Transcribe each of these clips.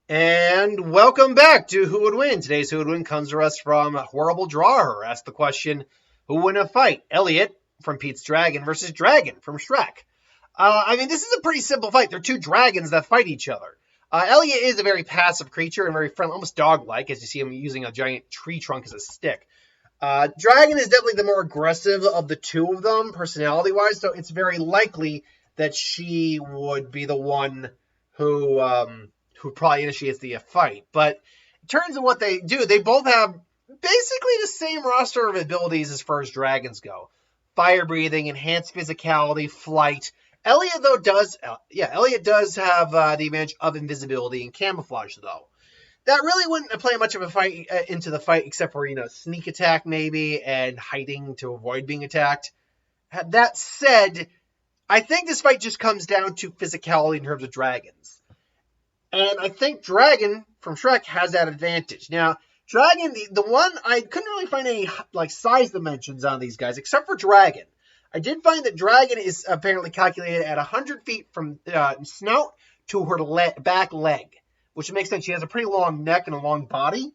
And welcome back to Who Would Win. Today's Who Would Win comes to us from ROARRRR. Ask the question, who would win a fight? Elliot from Pete's Dragon versus Dragon from Shrek. This is a pretty simple fight. They're two dragons that fight each other. Elliot is a very passive creature and very friendly, almost dog-like, as you see him using a giant tree trunk as a stick. Dragon is definitely the more aggressive of the two of them, personality-wise, so it's very likely that she would be the one who probably initiates the fight. But in terms of what they do, they both have basically the same roster of abilities as far as dragons go. Fire breathing, enhanced physicality, flight. Elliot does have the advantage of invisibility and camouflage, though. That really wouldn't play much of a fight into the fight, except for, sneak attack maybe and hiding to avoid being attacked. That said, I think this fight just comes down to physicality in terms of dragons. And I think Dragon from Shrek has that advantage. Now, Dragon, the one, I couldn't really find any size dimensions on these guys, except for Dragon. I did find that Dragon is apparently calculated at 100 feet from snout to her back leg, which makes sense. She has a pretty long neck and a long body,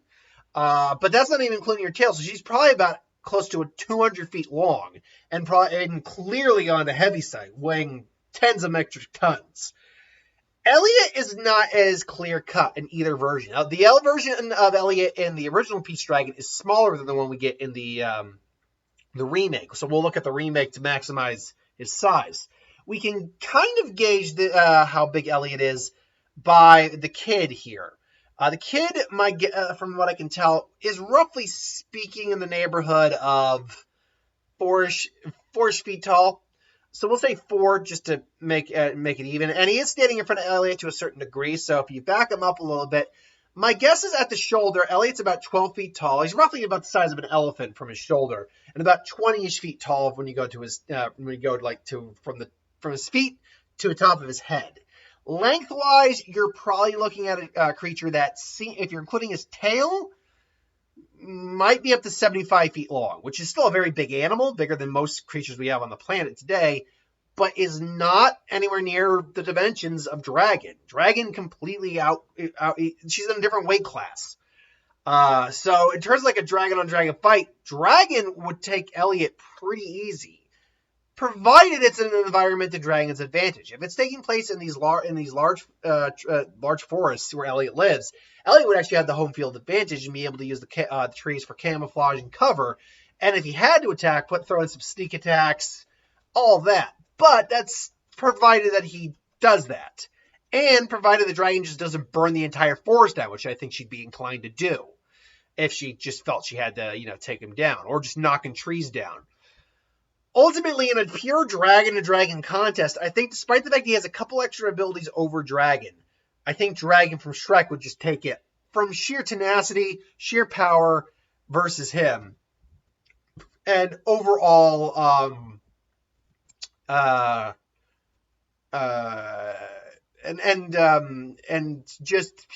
but that's not even including her tail, so she's probably about close to 200 feet long and clearly on the heavy side, weighing tens of metric tons. Elliot is not as clear-cut in either version. The version of Elliot in the original Pete's Dragon is smaller than the one we get in the remake. So we'll look at the remake to maximize his size. We can kind of gauge how big Elliot is by the kid here. The kid, from what I can tell, is roughly speaking in the neighborhood of 4-ish feet tall. So we'll say 4 just to make it even. And he is standing in front of Elliot to a certain degree. So if you back him up a little bit, my guess is at the shoulder, Elliot's about 12 feet tall. He's roughly about the size of an elephant from his shoulder, and about 20-ish feet tall when you go to his from his feet to the top of his head. Lengthwise, you're probably looking at a creature that, if you're including his tail, might be up to 75 feet long, which is still a very big animal, bigger than most creatures we have on the planet today, but is not anywhere near the dimensions of Dragon. Dragon completely she's in a different weight class. So in terms of a dragon-on-dragon fight, Dragon would take Elliot pretty easy, provided it's in an environment to Dragon's advantage. If it's taking place in these large forests where Elliot lives, Elliot would actually have the home field advantage and be able to use the trees for camouflage and cover. And if he had to attack, throw in some sneak attacks, all that. But that's provided that he does that. And provided the dragon just doesn't burn the entire forest down, which I think she'd be inclined to do if she just felt she had to, take him down, or just knocking trees down. Ultimately, in a pure dragon-to-dragon contest, I think despite the fact he has a couple extra abilities over Dragon, I think Dragon from Shrek would just take it from sheer tenacity, sheer power versus him. And overall, and just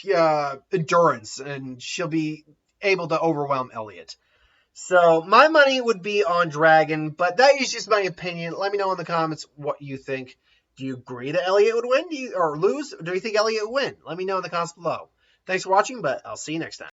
endurance, and she'll be able to overwhelm Elliot. So my money would be on Dragon, but that is just my opinion. Let me know in the comments what you think. Do you agree that Elliot would win or lose? Or do you think Elliot would win? Let me know in the comments below. Thanks for watching, but I'll see you next time.